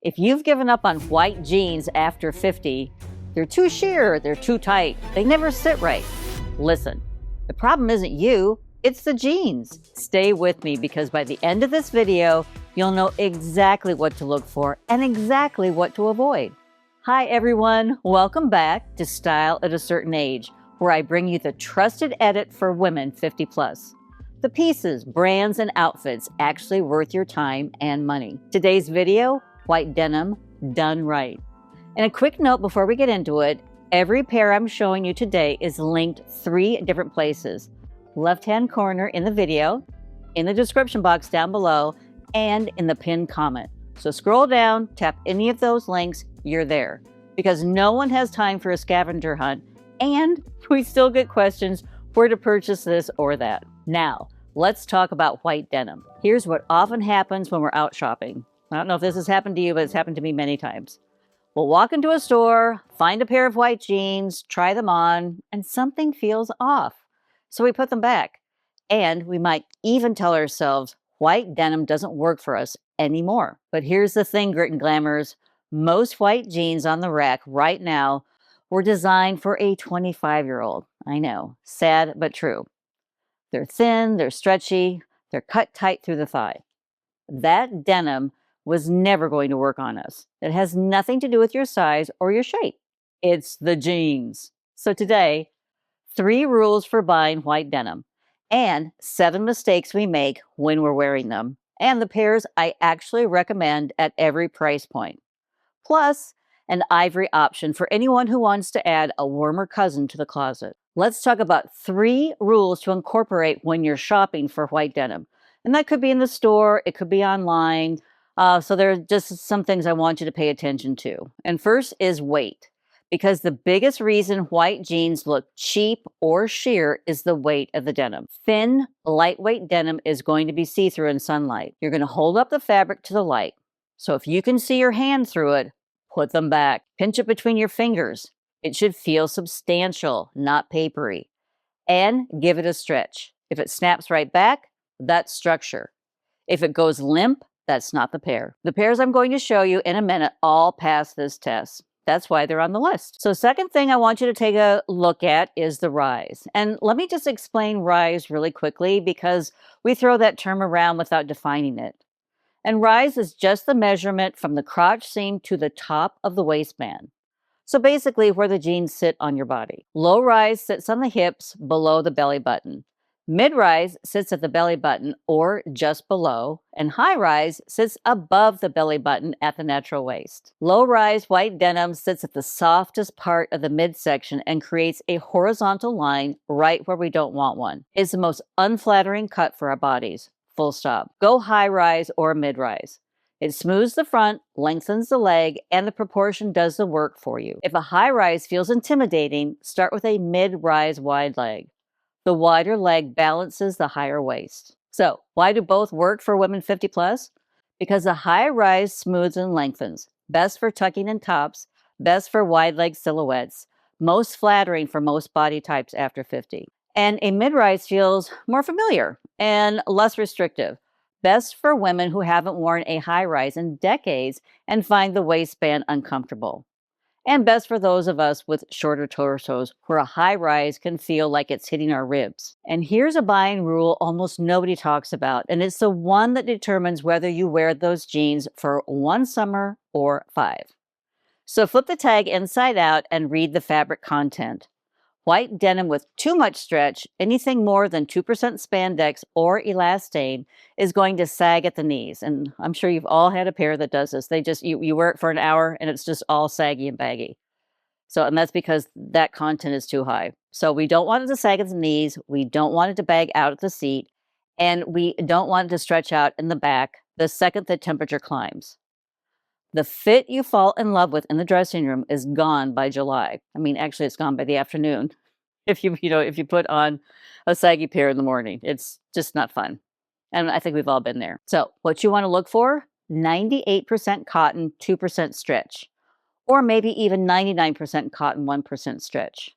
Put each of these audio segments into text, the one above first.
If you've given up on white jeans after 50, they're too sheer, they're too tight, they never sit right. Listen, the problem isn't you, it's the jeans. Stay with me because by the end of this video, you'll know exactly what to look for and exactly what to avoid. Hi everyone, welcome back to Style at a Certain Age, where I bring you the trusted edit for women 50 plus. The pieces, brands, and outfits actually worth your time and money. Today's video, white denim, done right. And a quick note before we get into it, every pair I'm showing you today is linked 3 different places. Left-hand corner in the video, in the description box down below, and in the pinned comment. So scroll down, tap any of those links, you're there. Because no one has time for a scavenger hunt, and we still get questions where to purchase this or that. Now, let's talk about white denim. Here's what often happens when we're out shopping. I don't know if this has happened to you, but it's happened to me many times. We'll walk into a store, find a pair of white jeans, try them on, and something feels off. So we put them back. And we might even tell ourselves, white denim doesn't work for us anymore. But here's the thing, grit and glamours. Most white jeans on the rack right now were designed for a 25-year-old. I know, sad but true. They're thin, they're stretchy, they're cut tight through the thigh. That denim was never going to work on us. It has nothing to do with your size or your shape. It's the jeans. So today, 3 rules for buying white denim and 7 mistakes we make when we're wearing them, and the pairs I actually recommend at every price point. Plus, an ivory option for anyone who wants to add a warmer cousin to the closet. Let's talk about 3 rules to incorporate when you're shopping for white denim. And that could be in the store, it could be online. So there are just some things I want you to pay attention to. And first is weight. Because the biggest reason white jeans look cheap or sheer is the weight of the denim. Thin, lightweight denim is going to be see-through in sunlight. You're going to hold up the fabric to the light. So if you can see your hand through it, put them back. Pinch it between your fingers. It should feel substantial, not papery. And give it a stretch. If it snaps right back, that's structure. If it goes limp, that's not the pair. The pairs I'm going to show you in a minute all pass this test. That's why they're on the list. So second thing I want you to take a look at is the rise. And let me just explain rise really quickly because we throw that term around without defining it. And rise is just the measurement from the crotch seam to the top of the waistband. So basically where the jeans sit on your body. Low rise sits on the hips below the belly button. Mid-rise sits at the belly button or just below, and high-rise sits above the belly button at the natural waist. Low-rise white denim sits at the softest part of the midsection and creates a horizontal line right where we don't want one. It's the most unflattering cut for our bodies. Full stop. Go high-rise or mid-rise. It smooths the front, lengthens the leg, and the proportion does the work for you. If a high-rise feels intimidating, start with a mid-rise wide leg. The wider leg balances the higher waist. So, why do both work for women 50 plus? Because the high rise smooths and lengthens. Best for tucking in tops, best for wide leg silhouettes, most flattering for most body types after 50. And a mid-rise feels more familiar and less restrictive. Best for women who haven't worn a high rise in decades and find the waistband uncomfortable. And best for those of us with shorter torsos where a high rise can feel like it's hitting our ribs. And here's a buying rule almost nobody talks about, and it's the one that determines whether you wear those jeans for 1 summer or 5. So flip the tag inside out and read the fabric content. White denim with too much stretch, anything more than 2% spandex or elastane, is going to sag at the knees. And I'm sure you've all had a pair that does this. You wear it for an hour and it's just all saggy and baggy. And that's because that content is too high. So we don't want it to sag at the knees. We don't want it to bag out at the seat. And we don't want it to stretch out in the back the second the temperature climbs. The fit you fall in love with in the dressing room is gone by July. I mean, actually, it's gone by the afternoon. If you put on a saggy pair in the morning, it's just not fun. And I think we've all been there. So what you want to look for, 98% cotton, 2% stretch, or maybe even 99% cotton, 1% stretch.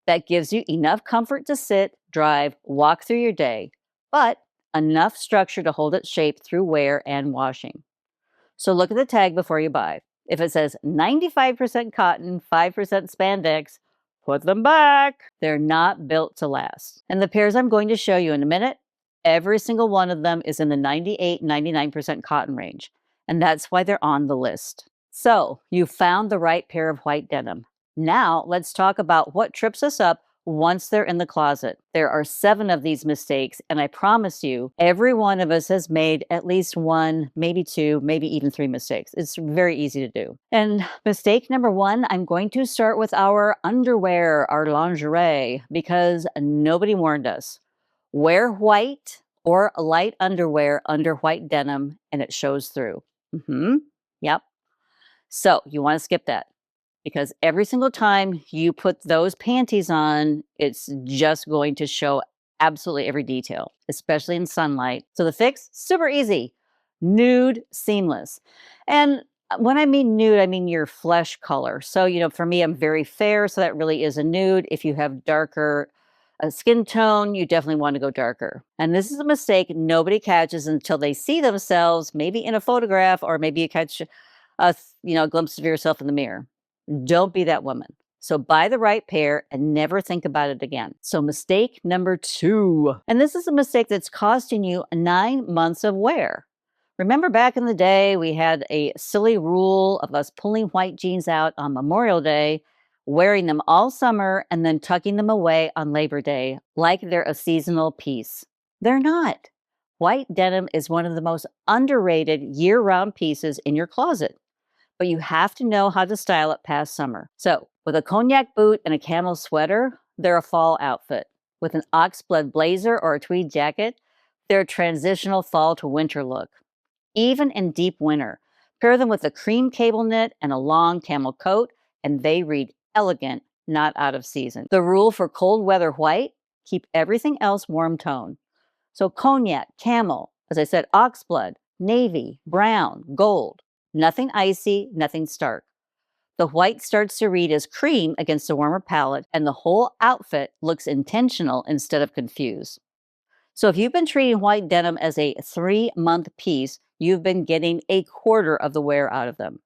That gives you enough comfort to sit, drive, walk through your day, but enough structure to hold its shape through wear and washing. So look at the tag before you buy. If it says 95% cotton, 5% spandex, put them back. They're not built to last. And the pairs I'm going to show you in a minute, every single one of them is in the 98, 99% cotton range. And that's why they're on the list. So you found the right pair of white denim. Now let's talk about what trips us up once they're in the closet. There are 7 of these mistakes, and I promise you, every one of us has made at least 1, maybe 2, maybe even 3 mistakes. It's very easy to do. And mistake number 1, I'm going to start with our underwear, our lingerie, because nobody warned us. Wear white or light underwear under white denim, and it shows through. Yep. So you want to skip that, because every single time you put those panties on, it's just going to show absolutely every detail, especially in sunlight. So the fix, super easy. Nude seamless. And when I mean nude, I mean your flesh color. So, for me, I'm very fair, so that really is a nude. If you have darker skin tone, you definitely want to go darker. And this is a mistake nobody catches until they see themselves, maybe in a photograph, or maybe you catch a glimpse of yourself in the mirror. Don't be that woman. So buy the right pair and never think about it again. So mistake number 2. And this is a mistake that's costing you 9 months of wear. Remember back in the day, we had a silly rule of us pulling white jeans out on Memorial Day, wearing them all summer, and then tucking them away on Labor Day like they're a seasonal piece. They're not. White denim is one of the most underrated year-round pieces in your closet, but you have to know how to style it past summer. So with a cognac boot and a camel sweater, they're a fall outfit. With an oxblood blazer or a tweed jacket, they're a transitional fall to winter look. Even in deep winter, pair them with a cream cable knit and a long camel coat, and they read elegant, not out of season. The rule for cold weather white, keep everything else warm tone. So cognac, camel, as I said, oxblood, navy, brown, gold. Nothing icy, nothing stark. The white starts to read as cream against a warmer palette, and the whole outfit looks intentional instead of confused. So if you've been treating white denim as a 3-month piece, you've been getting a quarter of the wear out of them.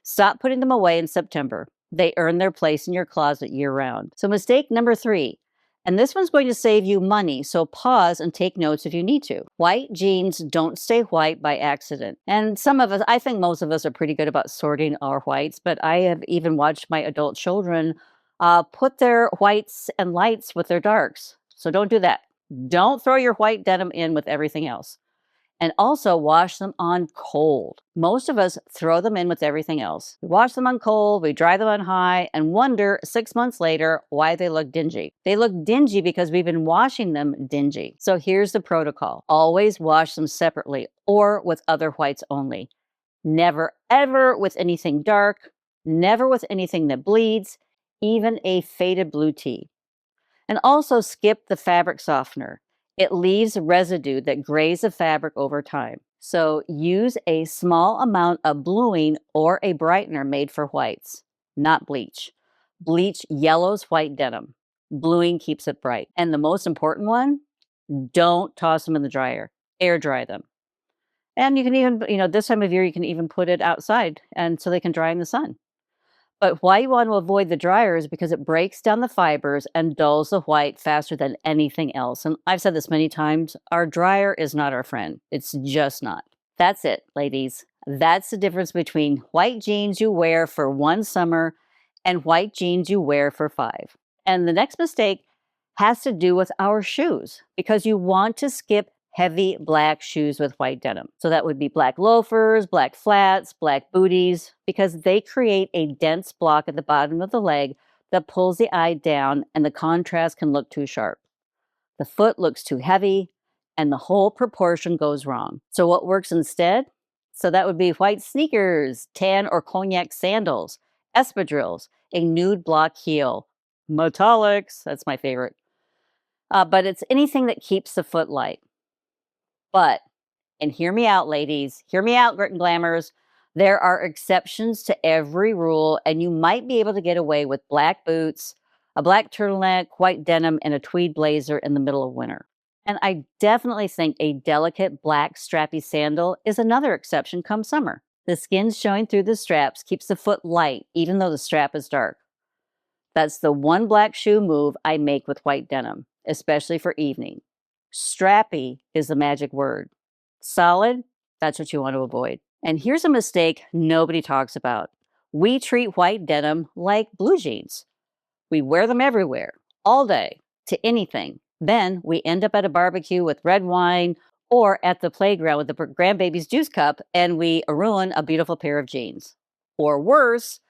Stop putting them away in September. They earn their place in your closet year-round. So mistake number 3, and this one's going to save you money, so pause and take notes if you need to. White jeans don't stay white by accident. And some of us, I think most of us are pretty good about sorting our whites, but I have even watched my adult children put their whites and lights with their darks. So don't do that. Don't throw your white denim in with everything else. And also wash them on cold. Most of us throw them in with everything else. We wash them on cold, we dry them on high, and wonder 6 months later why they look dingy. They look dingy because we've been washing them dingy. So here's the protocol. Always wash them separately or with other whites only. Never ever with anything dark, never with anything that bleeds, even a faded blue tee. And also skip the fabric softener. It leaves residue that grays the fabric over time. So use a small amount of bluing or a brightener made for whites, not bleach. Bleach yellows white denim. Bluing keeps it bright. And the most important one, don't toss them in the dryer. Air dry them. And you can even, this time of year, you can even put it outside and so they can dry in the sun. But why you want to avoid the dryer is because it breaks down the fibers and dulls the white faster than anything else. And I've said this many times, our dryer is not our friend. It's just not. That's it, ladies. That's the difference between white jeans you wear for 1 summer and white jeans you wear for 5. And the next mistake has to do with our shoes, because you want to skip heavy black shoes with white denim. So that would be black loafers, black flats, black booties, because they create a dense block at the bottom of the leg that pulls the eye down, and the contrast can look too sharp. The foot looks too heavy and the whole proportion goes wrong. So what works instead? So that would be white sneakers, tan or cognac sandals, espadrilles, a nude block heel, metallics, that's my favorite. But it's anything that keeps the foot light. But, and hear me out, ladies, hear me out, grit and glamours, there are exceptions to every rule, and you might be able to get away with black boots, a black turtleneck, white denim, and a tweed blazer in the middle of winter. And I definitely think a delicate black strappy sandal is another exception come summer. The skin showing through the straps keeps the foot light, even though the strap is dark. That's the one black shoe move I make with white denim, especially for evening. Strappy is the magic word. Solid, that's what you want to avoid. And here's a mistake nobody talks about. We treat white denim like blue jeans. We wear them everywhere, all day, to anything. Then we end up at a barbecue with red wine or at the playground with the grandbaby's juice cup, and we ruin a beautiful pair of jeans. Or worse,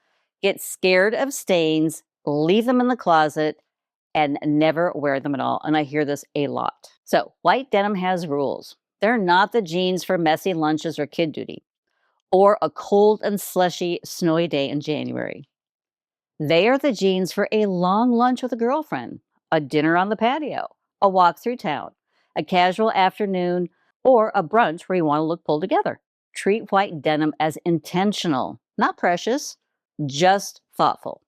get scared of stains, leave them in the closet, and never wear them at all. And I hear this a lot. So white denim has rules. They're not the jeans for messy lunches or kid duty, or a cold and slushy snowy day in January. They are the jeans for a long lunch with a girlfriend, a dinner on the patio, a walk through town, a casual afternoon, or a brunch where you want to look pulled together. Treat white denim as intentional, not precious, just thoughtful.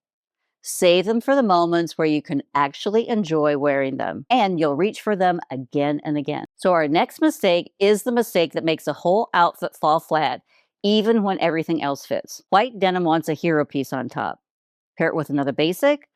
Save them for the moments where you can actually enjoy wearing them, and you'll reach for them again and again. So our next mistake is the mistake that makes a whole outfit fall flat, even when everything else fits. White denim wants a hero piece on top. Pair it with another basic.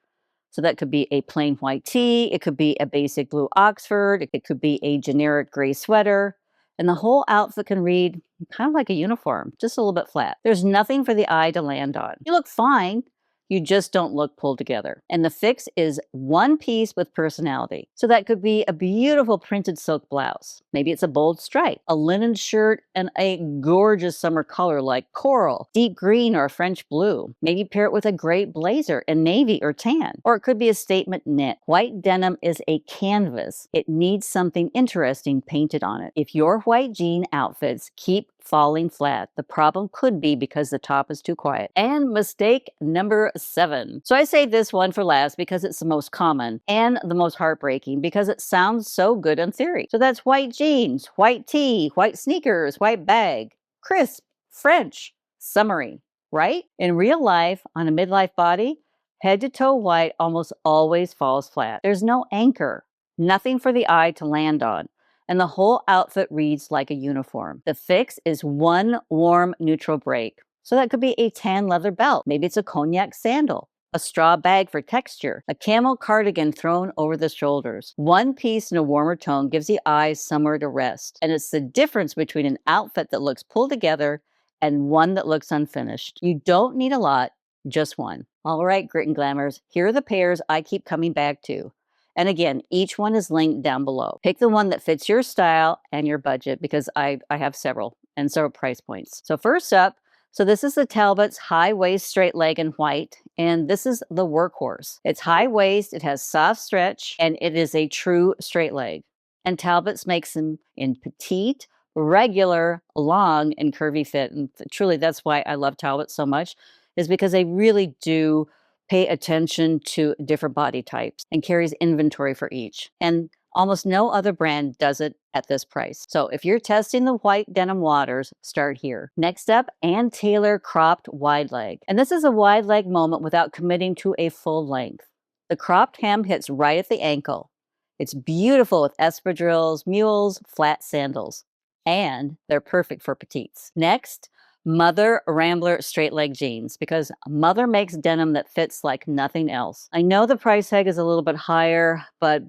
So that could be a plain white tee. It could be a basic blue Oxford. It could be a generic gray sweater. And the whole outfit can read kind of like a uniform, just a little bit flat. There's nothing for the eye to land on. You look fine. You just don't look pulled together. And the fix is one piece with personality. So that could be a beautiful printed silk blouse. Maybe it's a bold stripe, a linen shirt, and a gorgeous summer color like coral, deep green, or French blue. Maybe pair it with a great blazer in navy or tan. Or it could be a statement knit. White denim is a canvas. It needs something interesting painted on it. If your white jean outfits keep falling flat, the problem could be because the top is too quiet. And mistake number 7. So I say this one for last because it's the most common and the most heartbreaking because it sounds so good in theory. So that's white jeans, white tee, white sneakers, white bag, crisp, French, summery, right? In real life, on a midlife body, head to toe white almost always falls flat. There's no anchor, nothing for the eye to land on, and the whole outfit reads like a uniform. The fix is one warm, neutral break. So that could be a tan leather belt. Maybe it's a cognac sandal, a straw bag for texture, a camel cardigan thrown over the shoulders. One piece in a warmer tone gives the eyes somewhere to rest. And it's the difference between an outfit that looks pulled together and one that looks unfinished. You don't need a lot, just one. All right, Grit and Glamours, here are the pairs I keep coming back to. And again, each one is linked down below. Pick the one that fits your style and your budget because I have several and several price points. So first up, so this is the Talbot's high waist straight leg in white, and this is the workhorse. It's high waist, it has soft stretch, and it is a true straight leg. And Talbot's makes them in petite, regular, long, and curvy fit. And truly, that's why I love Talbot so much, is because they really do pay attention to different body types and carries inventory for each. And almost no other brand does it at this price. So if you're testing the white denim waters, start here. Next up, Ann Taylor cropped wide leg. And this is a wide leg moment without committing to a full length. The cropped hem hits right at the ankle. It's beautiful with espadrilles, mules, flat sandals. And they're perfect for petites. Next, Mother Rambler straight leg jeans, because Mother makes denim that fits like nothing else. I know the price tag is a little bit higher, but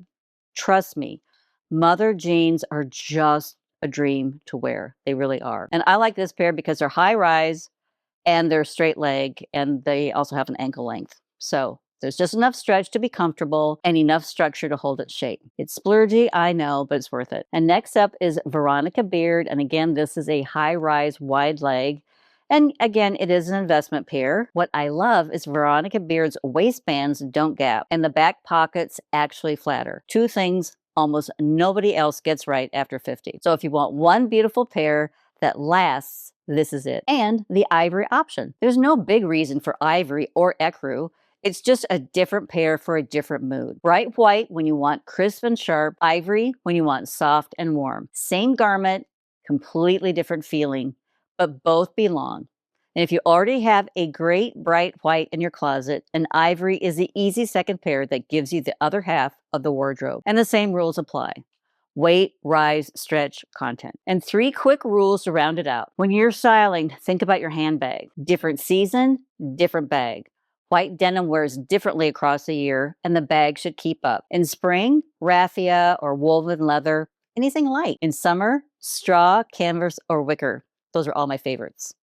trust me, Mother jeans are just a dream to wear. They really are. And I like this pair because they're high rise and they're straight leg, and they also have an ankle length. So there's just enough stretch to be comfortable and enough structure to hold its shape. It's splurgy, I know, but it's worth it. And next up is Veronica Beard. And again, this is a high-rise wide leg. And again, it is an investment pair. What I love is Veronica Beard's waistbands don't gap and the back pockets actually flatter. Two things almost nobody else gets right after 50. So if you want one beautiful pair that lasts, this is it. And the ivory option. There's no big reason for ivory or ecru. It's just a different pair for a different mood. Bright white when you want crisp and sharp, ivory when you want soft and warm. Same garment, completely different feeling, but both belong. And if you already have a great bright white in your closet, an ivory is the easy second pair that gives you the other half of the wardrobe. And the same rules apply. weight, rise, stretch content. And 3 quick rules to round it out. When you're styling, think about your handbag. Different season, different bag. White denim wears differently across the year, and the bag should keep up. In spring, raffia or woven leather, anything light. In summer, straw, canvas, or wicker. Those are all my favorites.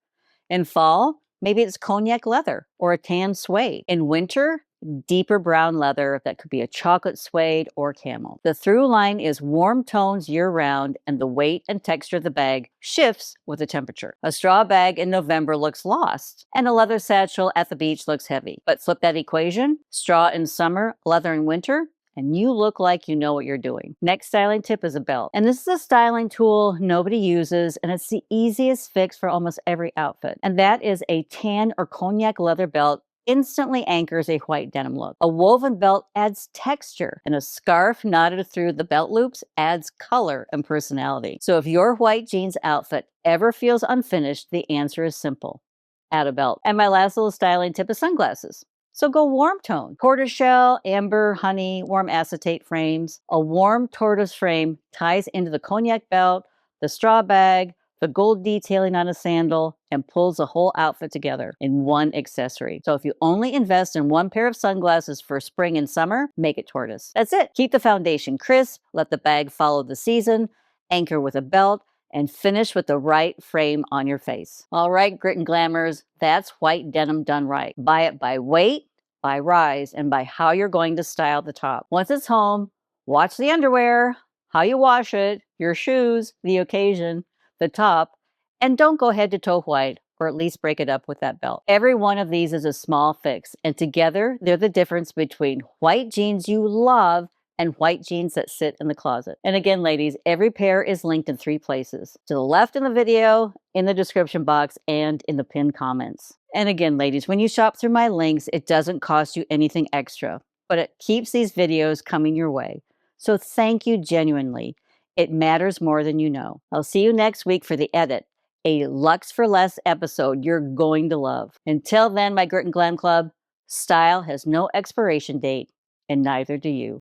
In fall, maybe it's cognac leather or a tan suede. In winter, deeper brown leather that could be a chocolate suede or camel. The through line is warm tones year-round, and the weight and texture of the bag shifts with the temperature. A straw bag in November looks lost, and a leather satchel at the beach looks heavy. But flip that equation, straw in summer, leather in winter, and you look like you know what you're doing. Next styling tip is a belt. And this is a styling tool nobody uses, and it's the easiest fix for almost every outfit. And that is a tan or cognac leather belt instantly anchors a white denim look. A woven belt adds texture, and a scarf knotted through the belt loops adds color and personality. So if your white jeans outfit ever feels unfinished, the answer is simple. Add a belt. And my last little styling tip is sunglasses. So go warm tone. Tortoiseshell, amber, honey, warm acetate frames. A warm tortoise frame ties into the cognac belt, the straw bag, the gold detailing on a sandal, and pulls the whole outfit together in one accessory. So if you only invest in one pair of sunglasses for spring and summer, make it tortoise. That's it. Keep the foundation crisp, let the bag follow the season, anchor with a belt, and finish with the right frame on your face. All right, grit and glamours, that's white denim done right. Buy it by weight, by rise, and by how you're going to style the top. Once it's home, watch the underwear, how you wash it, your shoes, the occasion, the top, and don't go head to toe white, or at least break it up with that belt. Every one of these is a small fix, and together they're the difference between white jeans you love and white jeans that sit in the closet. And again, ladies, every pair is linked in 3 places. To the left in the video, in the description box, and in the pinned comments. And again, ladies, when you shop through my links, it doesn't cost you anything extra, but it keeps these videos coming your way. So thank you genuinely. It matters more than you know. I'll see you next week for The Edit, a Luxe for Less episode you're going to love. Until then, my Grit and Glam Club, style has no expiration date, and neither do you.